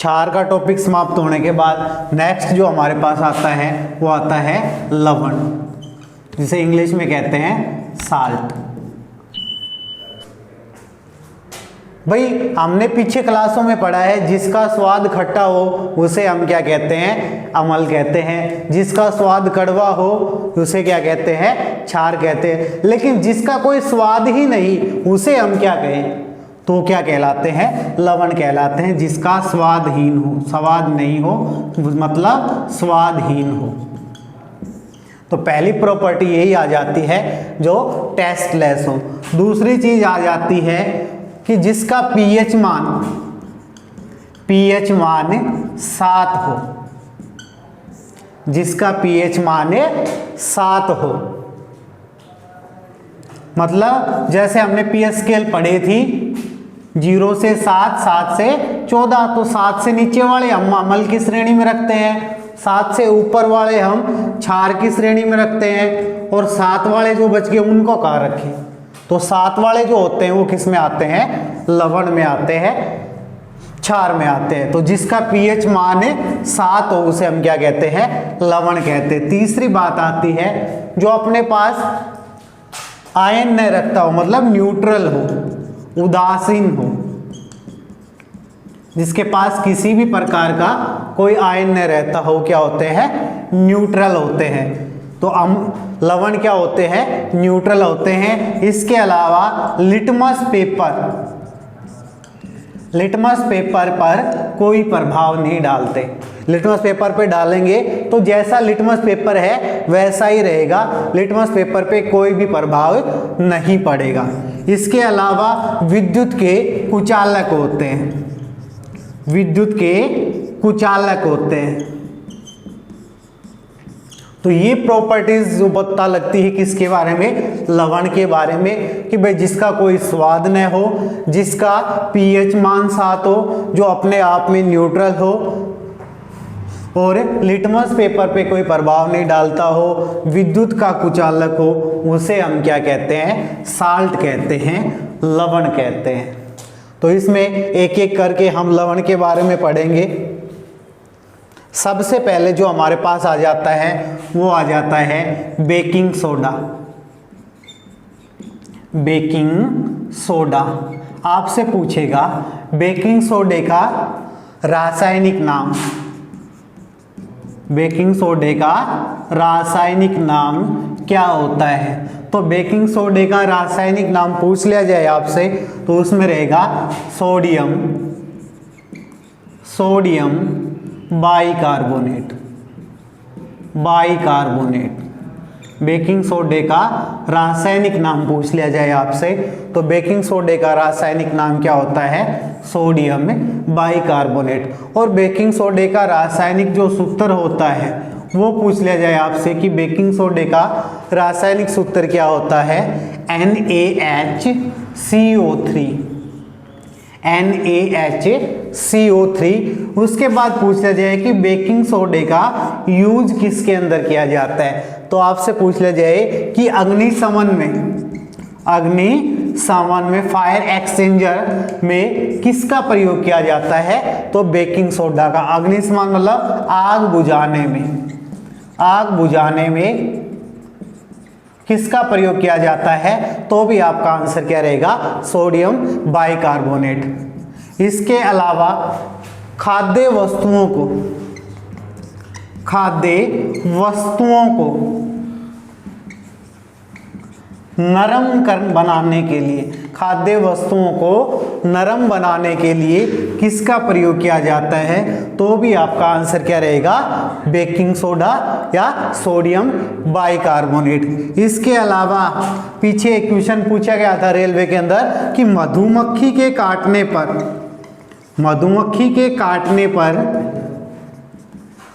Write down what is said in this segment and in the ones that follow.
क्षार का टॉपिक समाप्त होने के बाद नेक्स्ट जो हमारे पास आता है वो आता है लवण, जिसे इंग्लिश में कहते हैं साल्ट। भाई हमने पीछे क्लासों में पढ़ा है जिसका स्वाद खट्टा हो उसे हम क्या कहते हैं, अम्ल कहते हैं। जिसका स्वाद कड़वा हो उसे क्या कहते हैं, क्षार कहते हैं। लेकिन जिसका कोई स्वाद ही नहीं उसे हम क्या कहें, तो क्या कहलाते हैं, लवण कहलाते हैं। जिसका स्वादहीन हो, स्वाद नहीं हो मतलब स्वादहीन हो। तो पहली प्रॉपर्टी यही आ जाती है जो टेस्टलेस हो। दूसरी चीज आ जाती है कि जिसका पीएच मान 7 हो, जिसका पीएच मान 7 हो। मतलब जैसे हमने पीएच स्केल पढ़ी थी 0 से 7, 7 से 14, तो 7 से नीचे वाले हम अम्ल की श्रेणी में रखते हैं, 7 से ऊपर वाले हम क्षार की श्रेणी में रखते हैं, और 7 वाले जो बच गए उनको कहाँ रखें, तो 7 वाले जो होते हैं वो किस में आते हैं, लवण में आते हैं, क्षार में आते हैं। तो जिसका पीएच मान 7 हो उसे हम क्या कहते हैं, लवण कहते हैं। तीसरी बात आती है जो अपने पास आयन नहीं रखता हो, मतलब न्यूट्रल हो, उदासीन हो, जिसके पास किसी भी प्रकार का कोई आयन नहीं रहता हो, क्या होते हैं, न्यूट्रल होते हैं। तो लवण क्या होते हैं, न्यूट्रल होते हैं। इसके अलावा लिटमस पेपर पर कोई प्रभाव नहीं डालते। लिटमस पेपर पे डालेंगे तो जैसा लिटमस पेपर है वैसा ही रहेगा, लिटमस पेपर पे कोई भी प्रभाव नहीं पड़ेगा। इसके अलावा विद्युत के कुचालक होते हैं, विद्युत के कुचालक होते हैं। तो ये प्रॉपर्टीज जो पता लगती है किसके बारे में, लवण के बारे में, कि भाई जिसका कोई स्वाद न हो, जिसका पीएच मान 7 हो, जो अपने आप में न्यूट्रल हो, और लिटमस पेपर पे कोई प्रभाव नहीं डालता हो, विद्युत का कुचालक हो, उसे हम क्या कहते हैं, साल्ट कहते हैं, लवण कहते हैं। तो इसमें एक एक करके हम लवण के बारे में पढ़ेंगे। सबसे पहले जो हमारे पास आ जाता है वो आ जाता है बेकिंग सोडा। बेकिंग सोडा आपसे पूछेगा बेकिंग सोडे का रासायनिक नाम, बेकिंग सोडे का रासायनिक नाम क्या होता है। तो बेकिंग सोडे का रासायनिक नाम पूछ लिया जाए आपसे तो उसमें रहेगा sodium, sodium bicarbonate, bicarbonate. Baking सोडे का रासायनिक नाम पूछ लिया जाए आपसे तो बेकिंग सोडे का रासायनिक नाम क्या होता है, सोडियम बाइकार्बोनेट। और बेकिंग सोडे का रासायनिक जो सूत्र होता है वो पूछ लिया जाए आपसे कि बेकिंग सोडे का रासायनिक सूत्र क्या होता है, NaHCO3, NaHCO3। उसके बाद पूछ लिया जाए कि बेकिंग सोडे का यूज किसके अंदर किया जाता है, तो आपसे पूछ लिया जाए कि अग्निशमन में फायर एक्सचेंजर में किसका प्रयोग किया जाता है, तो बेकिंग सोडा का। अग्निशमन मतलब आग बुझाने में किसका प्रयोग किया जाता है, तो भी आपका आंसर क्या रहेगा, सोडियम बाइकार्बोनेट। इसके अलावा खाद्य वस्तुओं को नरम बनाने के लिए, खाद्य वस्तुओं को नरम बनाने के लिए किसका प्रयोग किया जाता है, तो भी आपका आंसर क्या रहेगा, बेकिंग सोडा या सोडियम बाइकार्बोनेट। इसके अलावा पीछे एक क्वेश्चन पूछा गया था रेलवे के अंदर कि मधुमक्खी के काटने पर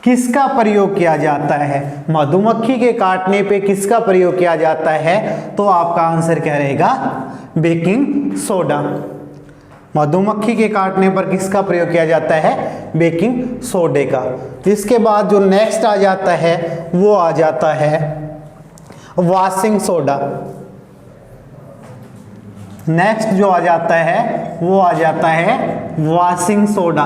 किसका प्रयोग किया जाता है, मधुमक्खी के काटने पे किसका प्रयोग किया जाता है, तो आपका आंसर क्या रहेगा, बेकिंग सोडा। मधुमक्खी के काटने पर किसका प्रयोग किया जाता है, बेकिंग सोडे का। इसके बाद जो नेक्स्ट आ जाता है वो आ जाता है वॉशिंग सोडा। नेक्स्ट जो आ जाता है वो आ जाता है वॉशिंग सोडा।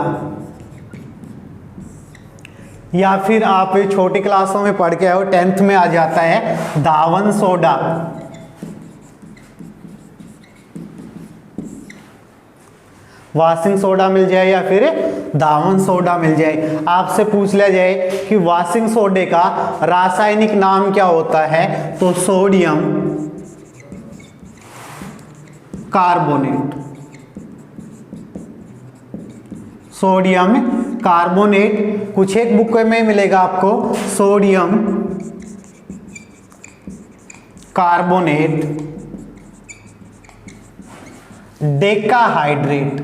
या फिर आप छोटी क्लासों में पढ़ के आओ, 10th में आ जाता है धावन सोडा। वॉशिंग सोडा मिल जाए या फिर धावन सोडा मिल जाए। आपसे पूछ लिया जाए कि वॉशिंग सोडे का रासायनिक नाम क्या होता है, तो सोडियम कार्बोनेट। Sodium carbonate. कुछ एक बुक में मिलेगा आपको सोडियम कार्बोनेट डेकाहाइड्रेट।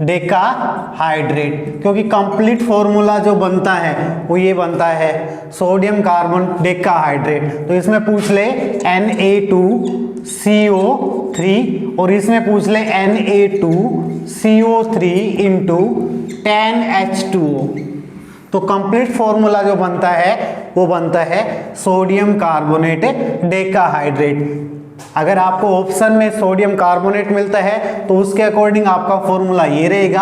डेकाहाइड्रेट, क्योंकि कंप्लीट फॉर्मूला जो बनता है वो ये बनता है सोडियम कार्बन डेकाहाइड्रेट। तो इसमें पूछ ले Na2CO3 और इसमें पूछ ले Na2CO3 इंटू 10H2O। तो कंप्लीट फॉर्मूला जो बनता है वो बनता है सोडियम कार्बोनेट डेकाहाइड्रेट। अगर आपको ऑप्शन में सोडियम कार्बोनेट मिलता है तो उसके अकॉर्डिंग आपका फॉर्मूला ये रहेगा।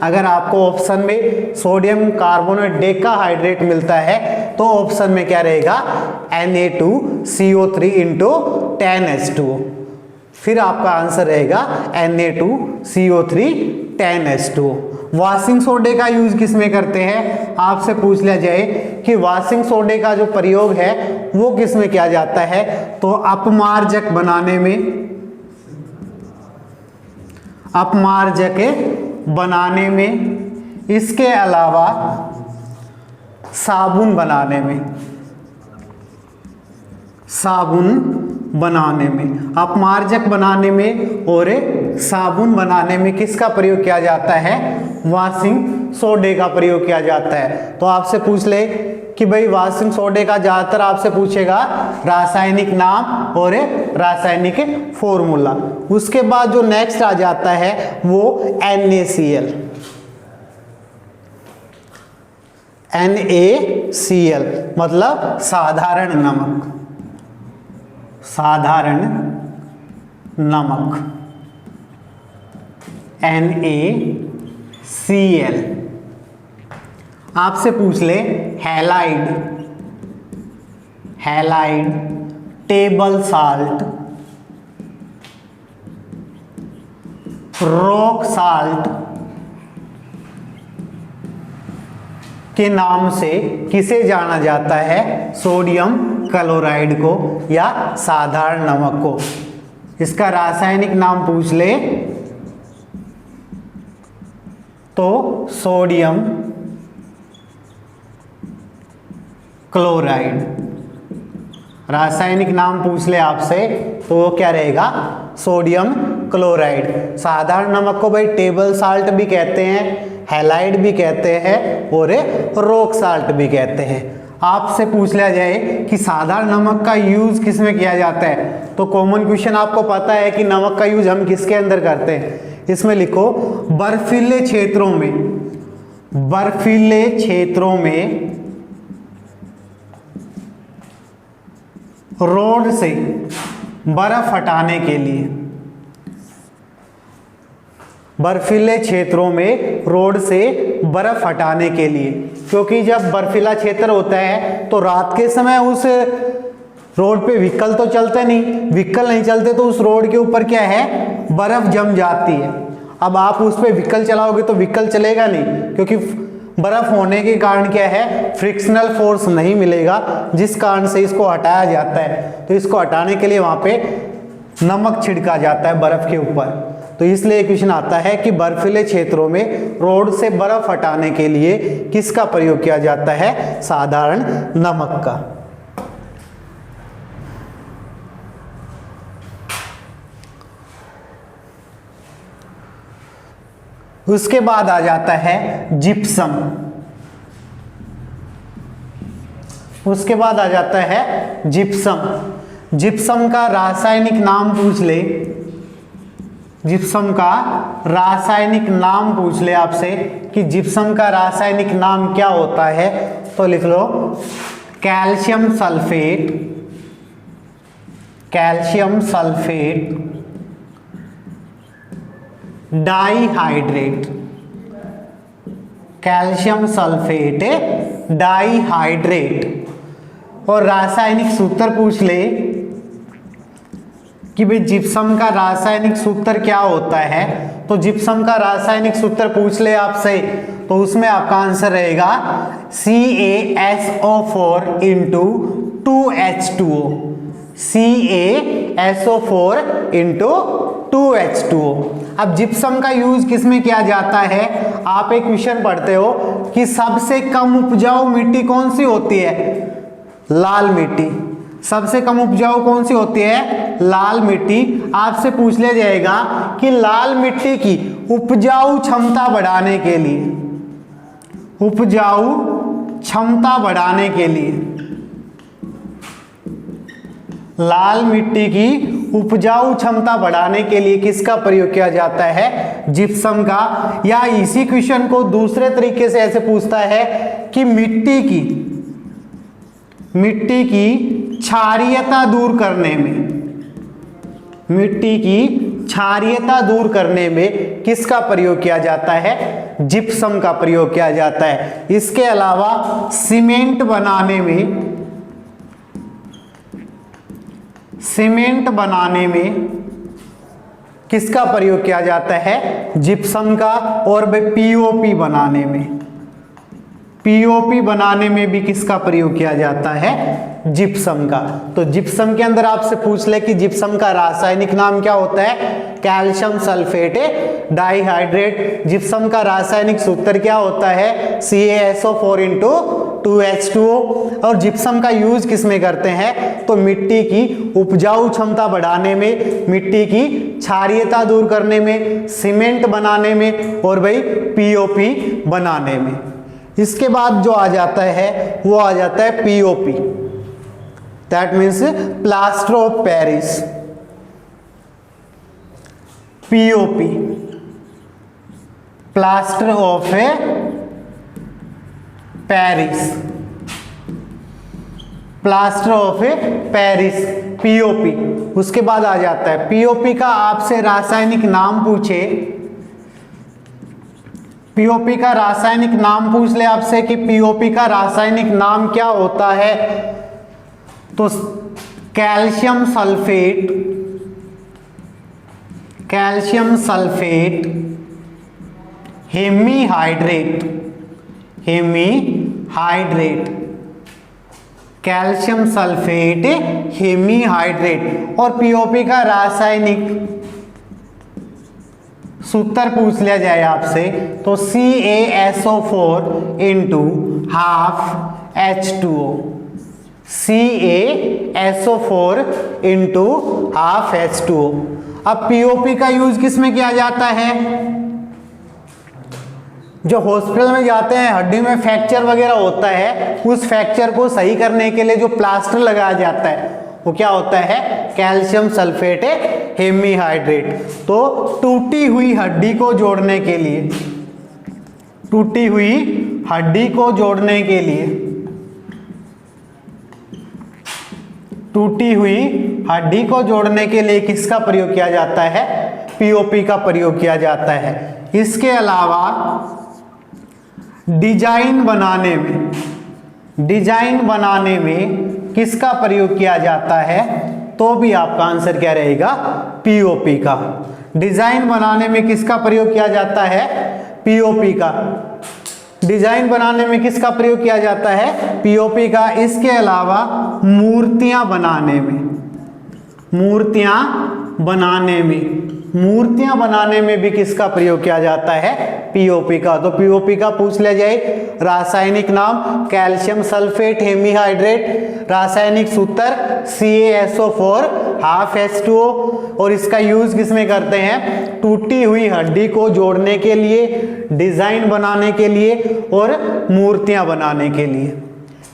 अगर आपको ऑप्शन में सोडियम कार्बोनेट डेकाहाइड्रेट मिलता है तो ऑप्शन में क्या रहेगा Na2CO3 इंटू 10H2O। फिर आपका आंसर रहेगा Na2CO3 10H2O। वॉशिंग सोडे का यूज किस में करते हैं, आपसे पूछ लिया जाए कि वॉशिंग सोडे का जो प्रयोग है वो किस में किया जाता है, तो अपमार्जक बनाने में, अपमार्जक बनाने में, इसके अलावा साबुन बनाने में, साबुन बनाने में, अपमार्जक बनाने में और साबुन बनाने में किसका प्रयोग किया जाता है, वॉशिंग सोडे का प्रयोग किया जाता है। तो आपसे पूछ ले कि भाई वॉशिंग सोडे का ज्यादातर आपसे पूछेगा रासायनिक नाम और रासायनिक फॉर्मूला। उसके बाद जो नेक्स्ट आ जाता है वो NaCl। NaCl मतलब साधारण नमक, साधारण नमक NaCl। आपसे पूछ ले halide, halide, table salt, rock salt के नाम से किसे जाना जाता है, सोडियम क्लोराइड को या साधारण नमक को। इसका रासायनिक नाम पूछ ले तो सोडियम क्लोराइड। रासायनिक नाम पूछ ले आपसे तो वो क्या रहेगा, सोडियम क्लोराइड। साधारण नमक को भाई टेबल साल्ट भी कहते हैं, हैलाइड भी कहते हैं और रॉक साल्ट भी कहते हैं। आपसे पूछ लिया जाए कि साधारण नमक का यूज किस में किया जाता है, तो कॉमन क्वेश्चन आपको पता है कि नमक का यूज हम किसके अंदर करते हैं। इसमें लिखो बर्फीले क्षेत्रों में, बर्फीले क्षेत्रों में रोड से बर्फ हटाने के लिए, बर्फीले क्षेत्रों में रोड से बर्फ हटाने के लिए, क्योंकि जब बर्फीला क्षेत्र होता है तो रात के समय उस रोड पे व्हीकल तो चलते नहीं, व्हीकल नहीं चलते तो उस रोड के ऊपर क्या है, बर्फ जम जाती है। अब आप उस पे व्हीकल चलाओगे तो व्हीकल चलेगा नहीं, क्योंकि बर्फ होने के कारण क्या है, फ्रिक्शनल फोर्स नहीं मिलेगा, जिस कारण से इसको हटाया जाता है। तो इसको हटाने के लिए वहां पे नमक छिड़का जाता है बर्फ के ऊपर। तो इसलिए क्वेश्चन आता है कि बर्फीले क्षेत्रों में रोड से बर्फ हटाने के लिए किसका प्रयोग किया जाता है, साधारण नमक का। उसके बाद आ जाता है जिप्सम। उसके बाद आ जाता है जिप्सम। जिप्सम का रासायनिक नाम पूछ ले, जिप्सम का रासायनिक नाम पूछ ले आपसे कि जिप्सम का रासायनिक नाम क्या होता है, तो लिख लो calcium sulphate, calcium sulphate dihydrate, calcium sulphate dihydrate. और रासायनिक सूत्र पूछ ले कि भाई जिप्सम का रासायनिक सूत्र क्या होता है, तो जिप्सम का रासायनिक सूत्र पूछ ले आपसे, तो उसमें आपका आंसर रहेगा CaSO4 into 2H2O, CaSO4 into 2H2O। अब जिप्सम का यूज किस में किया जाता है, आप एक क्वेश्चन पढ़ते हो कि सबसे कम उपजाऊ मिट्टी कौन सी होती है, लाल मिट्टी। सबसे कम उपजाऊ कौन सी होती है, लाल मिट्टी। आपसे पूछ लिया जाएगा कि लाल मिट्टी की उपजाऊ क्षमता बढ़ाने के लिए, उपजाऊ क्षमता बढ़ाने के लिए, लाल मिट्टी की उपजाऊ क्षमता बढ़ाने के लिए किसका प्रयोग किया जाता है, जिप्सम का। या इसी क्वेश्चन को दूसरे तरीके से ऐसे पूछता है कि मिट्टी की क्षारीयता दूर करने में, मिट्टी की क्षारीयता दूर करने में किसका प्रयोग किया जाता है, जिप्सम का प्रयोग किया जाता है। इसके अलावा सीमेंट बनाने में किसका प्रयोग किया जाता है, जिप्सम का। और पीओपी बनाने में भी किसका प्रयोग किया जाता है, जिप्सम का। तो जिप्सम के अंदर आपसे पूछ ले कि जिप्सम का रासायनिक नाम क्या होता है, कैल्शियम सल्फेट डाइहाइड्रेट। जिप्सम का रासायनिक सूत्र क्या होता है, CaSO4 इंटू 2H2O। और जिप्सम का यूज किस में करते हैं, तो मिट्टी की उपजाऊ क्षमता बढ़ाने में, मिट्टी की क्षारीयता दूर करने में, सीमेंट बनाने में और पीओपी बनाने में। इसके बाद जो आ जाता है वो आ जाता है POP, that means plaster of Paris. POP, plaster of Paris, plaster of Paris, POP. उसके बाद आ जाता है पीओपी का आपसे रासायनिक नाम पूछे, पीओपी का रासायनिक नाम पूछ ले आपसे कि पीओपी का रासायनिक नाम क्या होता है, तो calcium sulphate hemihydrate, calcium sulphate hemihydrate. और पीओपी का रासायनिक सूत्र पूछ लिया जाए आपसे, तो CaSO4 into half H2O, CaSO4 into half H2O। अब पीओपी का यूज किस में किया जाता है, जो हॉस्पिटल में जाते हैं, हड्डी में फ्रैक्चर वगैरह होता है, उस फ्रैक्चर को सही करने के लिए जो प्लास्टर लगाया जाता है वो क्या होता है, कैल्शियम सल्फेट हेमीहाइड्रेट। तो टूटी हुई हड्डी को जोड़ने के लिए, टूटी हुई हड्डी को जोड़ने के लिए, टूटी हुई हड्डी को जोड़ने के लिए किसका प्रयोग किया जाता है, पीओपी का प्रयोग किया जाता है। इसके अलावा डिजाइन बनाने में किसका प्रयोग किया जाता है, तो भी आपका आंसर क्या रहेगा, पीओपी का। डिजाइन बनाने में किसका प्रयोग किया जाता है, पीओपी का। डिजाइन बनाने में किसका प्रयोग किया जाता है, पीओपी का। इसके अलावा मूर्तियां बनाने में भी किसका प्रयोग किया जाता है, पीओपी का। तो पीओपी का पूछ लिया जाए रासायनिक नाम कैल्शियम सल्फेट हेमीहाइड्रेट, रासायनिक सूत्र CaSO4 हाफ H2O। और इसका यूज किस में करते हैं, टूटी हुई हड्डी को जोड़ने के लिए, डिजाइन बनाने के लिए और मूर्तियां बनाने के लिए।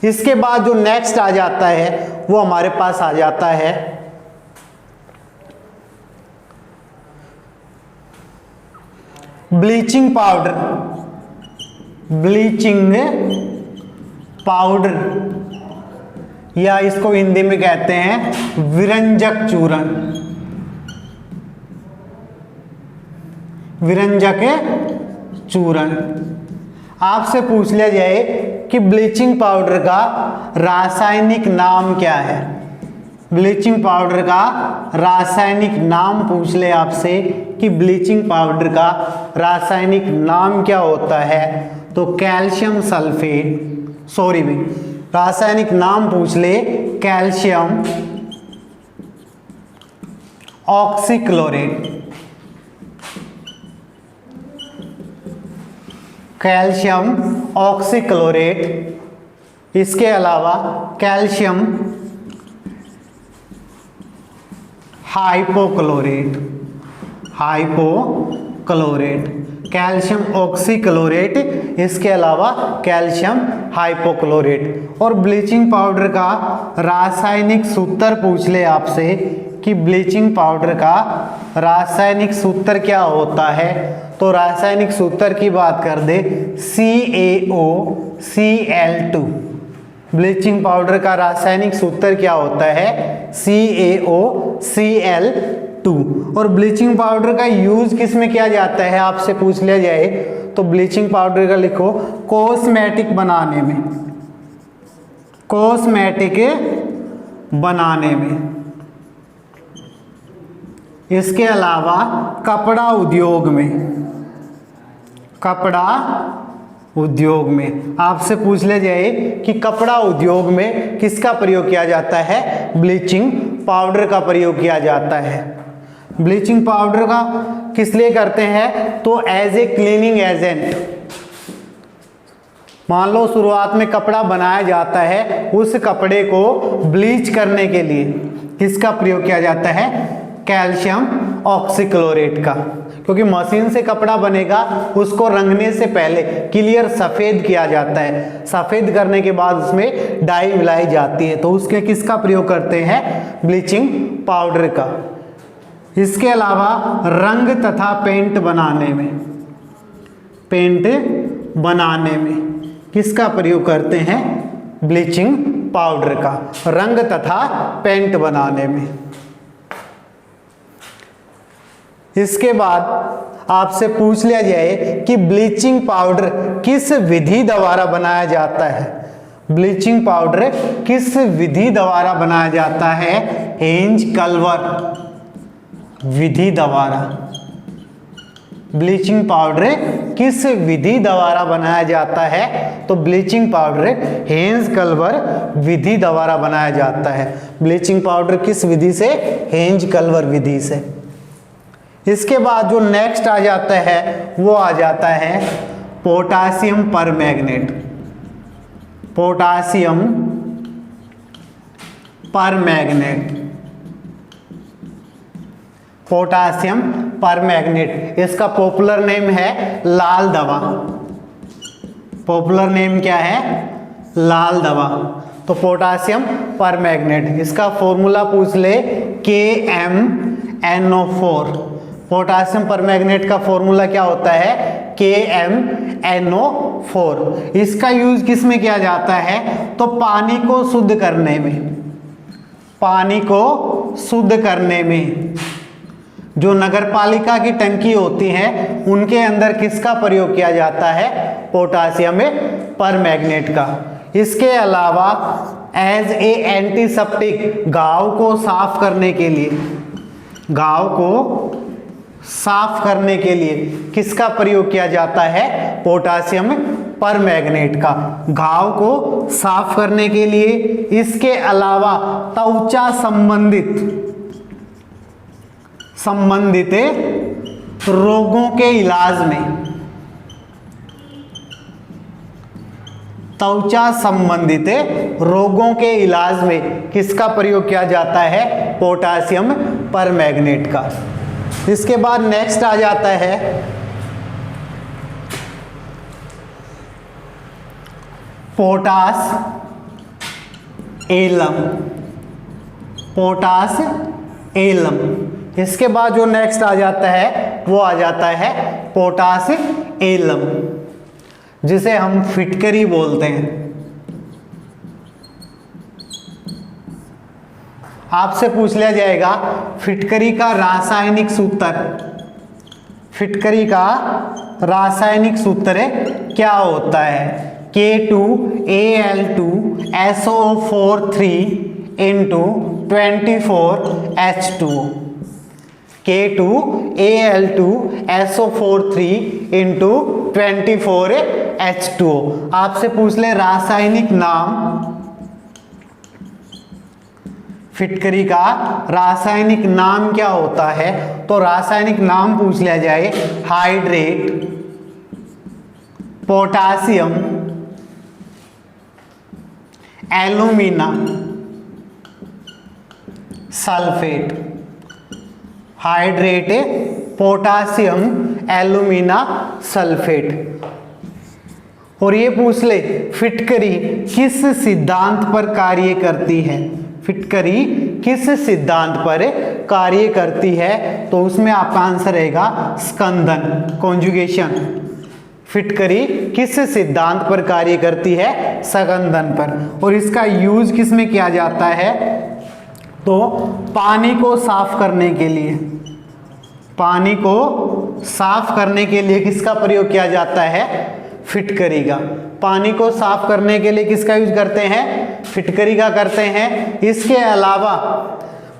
इसके बाद जो नेक्स्ट आ जाता है वो हमारे पास आ जाता है ब्लीचिंग पाउडर, या इसको हिंदी में कहते हैं विरंजक चूर्ण। आपसे पूछ लिया जाए कि ब्लीचिंग पाउडर का रासायनिक नाम क्या है, ब्लीचिंग पाउडर का रासायनिक नाम पूछ ले आपसे कि ब्लीचिंग पाउडर का रासायनिक नाम क्या होता है, तो कैल्शियम सल्फेट, सॉरी भाई, रासायनिक नाम पूछ ले कैल्शियम ऑक्सीक्लोरेट, कैल्शियम ऑक्सीक्लोरेट, इसके अलावा कैल्शियम हाइपोक्लोरेट, हाइपोक्लोरेट, कैल्शियम ऑक्सीक्लोरेट, इसके अलावा कैल्शियम हाइपोक्लोरेट। और ब्लीचिंग पाउडर का रासायनिक सूत्र पूछ ले आपसे कि ब्लीचिंग पाउडर का रासायनिक सूत्र क्या होता है, तो रासायनिक सूत्र की बात कर दे CaOCl2। ब्लीचिंग पाउडर का रासायनिक सूत्र क्या होता है, CaOCl2। और ब्लीचिंग पाउडर का यूज किस में किया जाता है आपसे पूछ लिया जाए, तो ब्लीचिंग पाउडर का लिखो कॉस्मेटिक बनाने में, कॉस्मेटिक बनाने में, इसके अलावा कपड़ा उद्योग में, कपड़ा उद्योग में आपसे पूछ ले जाए कि कपड़ा उद्योग में किसका प्रयोग किया जाता है, ब्लीचिंग पाउडर का प्रयोग किया जाता है। ब्लीचिंग पाउडर का किस लिए करते हैं, तो एज ए क्लीनिंग एजेंट। मान लो शुरुआत में कपड़ा बनाया जाता है, उस कपड़े को ब्लीच करने के लिए किसका प्रयोग किया जाता है, कैल्शियम ऑक्सीक्लोरेट का, क्योंकि मशीन से कपड़ा बनेगा, उसको रंगने से पहले क्लियर सफ़ेद किया जाता है, सफ़ेद करने के बाद उसमें डाई मिलाई जाती है, तो उसके किसका प्रयोग करते हैं, ब्लीचिंग पाउडर का। इसके अलावा रंग तथा पेंट बनाने में, पेंट बनाने में किसका प्रयोग करते हैं, ब्लीचिंग पाउडर का, रंग तथा पेंट बनाने में। इसके बाद आपसे पूछ लिया जाए कि ब्लीचिंग पाउडर किस विधि द्वारा बनाया जाता है, ब्लीचिंग पाउडर किस विधि द्वारा बनाया जाता है, हेंज कल्वर विधि द्वारा। ब्लीचिंग पाउडर किस विधि द्वारा बनाया जाता है, तो ब्लीचिंग पाउडर हेंज कल्वर विधि द्वारा बनाया जाता है। ब्लीचिंग पाउडर किस विधि से, हेंज कल्वर विधि से। इसके बाद जो नेक्स्ट आ जाता है वो आ जाता है potassium permanganate, potassium permanganate, potassium permanganate, इसका पॉपुलर नेम है लाल दवा, पॉपुलर नेम क्या है, लाल दवा। तो पोटासियम परमैंगनेट, इसका फॉर्मूला पूछ ले KMnO4। पोटासियम परमैंगनेट का फॉर्मूला क्या होता है, KMnO4। इसका यूज किस में किया जाता है, तो पानी को शुद्ध करने में, पानी को शुद्ध करने में। जो नगर पालिका की टंकी होती हैं उनके अंदर किसका प्रयोग किया जाता है, पोटासियम परमैंगनेट का। इसके अलावा एज ए एंटीसेप्टिक, घाव को साफ करने के लिए, घाव को साफ करने के लिए किसका प्रयोग किया जाता है, पोटासियम परमैंगनेट का, घाव को साफ करने के लिए। इसके अलावा त्वचा संबंधित रोगों के इलाज में, त्वचा संबंधित रोगों के इलाज में किसका प्रयोग किया जाता है, पोटासियम परमैंगनेट का। इसके बाद नेक्स्ट आ जाता है पोटास एलम, पोटास एलम। इसके बाद जो नेक्स्ट आ जाता है वो आ जाता है पोटास एलम, जिसे हम फिटकरी बोलते हैं। आपसे पूछ लिया जाएगा फिटकरी का रासायनिक सूत्र, फिटकरी का रासायनिक सूत्र क्या होता है? K2Al2SO4 into 24H2O। K2Al2SO4 into 24H2O। आपसे पूछ ले रासायनिक नाम, फिटकरी का रासायनिक नाम क्या होता है? तो रासायनिक नाम पूछ लिया जाए, hydrate, potassium, alumina, sulphate. Hydrate, potassium, alumina, sulphate. और ये पूछ ले फिटकरी किस सिद्धांत पर कार्य करती है? फिटकरी किस सिद्धांत पर कार्य करती है? तो उसमें आपका आंसर रहेगा स्कंदन, कॉन्जुगेशन। फिटकरी किस सिद्धांत पर कार्य करती है? स्कंदन पर। और इसका यूज किस में किया जाता है? तो पानी को साफ करने के लिए, पानी को साफ करने के लिए किसका प्रयोग किया जाता है? फिटकरी का। पानी को साफ करने के लिए किसका यूज करते हैं? फिटकरी का करते हैं। इसके अलावा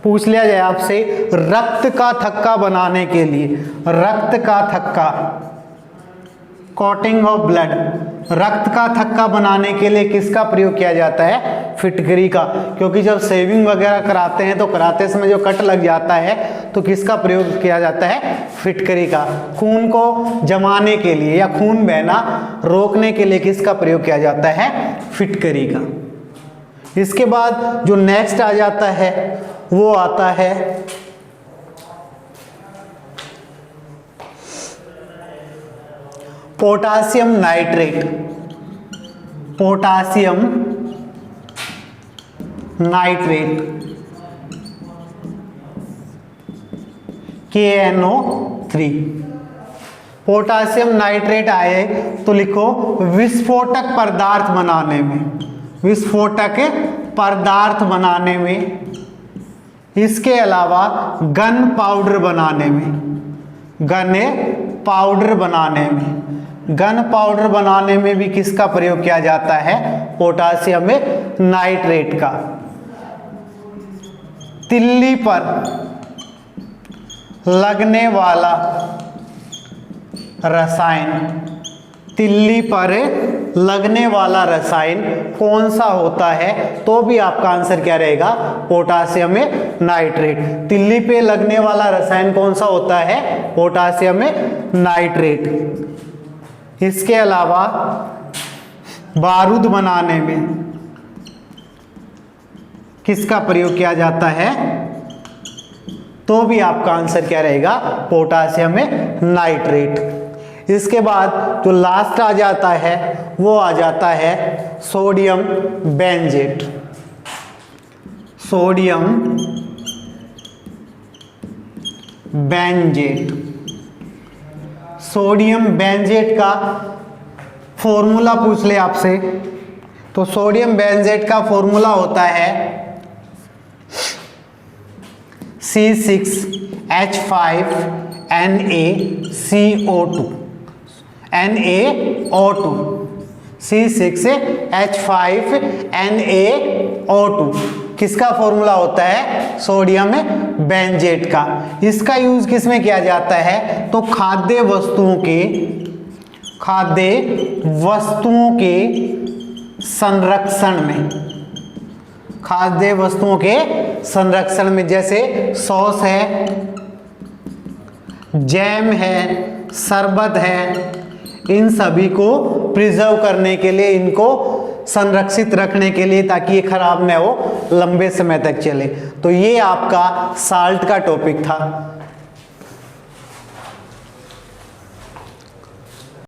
पूछ लिया जाए आपसे, रक्त का थक्का बनाने के लिए, रक्त का थक्का, कोटिंग ऑफ ब्लड, रक्त का थक्का बनाने के लिए किसका प्रयोग किया जाता है? फिटकरी का। क्योंकि जब सेविंग वगैरह कराते हैं तो कराते समय जो कट लग जाता है तो किसका प्रयोग किया जाता है? फिटकरी का। खून को जमाने के लिए या खून बहना रोकने के लिए किसका प्रयोग किया जाता है? फिटकरी का। इसके बाद जो नेक्स्ट आ जाता है वो आता है potassium nitrate. Potassium nitrate, KNO3। Potassium nitrate आए तो लिखो विस्फोटक पदार्थ बनाने में, विस्फोटक पदार्थ बनाने में। इसके अलावा गन पाउडर बनाने में, गन पाउडर बनाने में, गन पाउडर बनाने में भी किसका प्रयोग किया जाता है? पोटासियम नाइट्रेट का। तिल्ली पर लगने वाला रसायन, तिल्ली पर लगने वाला रसायन कौन सा होता है? तो भी आपका आंसर क्या रहेगा? Potassium nitrate. तिल्ली पे लगने वाला रसायन कौन सा होता है? Potassium nitrate. इसके अलावा बारूद बनाने में किसका प्रयोग किया जाता है? तो भी आपका आंसर क्या रहेगा? Potassium nitrate. इसके बाद जो लास्ट आ जाता है वो आ जाता है सोडियम बेंजेट। सोडियम बेंजेट। सोडियम बेंजेट का फॉर्मूला पूछ ले आपसे तो सोडियम बेंजेट का फॉर्मूला होता है C6H5NaCO2, NaO2, C6H5NaO2 किसका फॉर्मूला होता है? सोडियम बेंजेट का। इसका यूज किस में किया जाता है? तो खाद्य वस्तुओं के संरक्षण में, खाद्य वस्तुओं के संरक्षण में, जैसे सॉस है, जैम है, शरबत है, इन सभी को प्रिजर्व करने के लिए, इनको संरक्षित रखने के लिए, ताकि ये खराब न हो, लंबे समय तक चले। तो ये आपका साल्ट का टॉपिक था।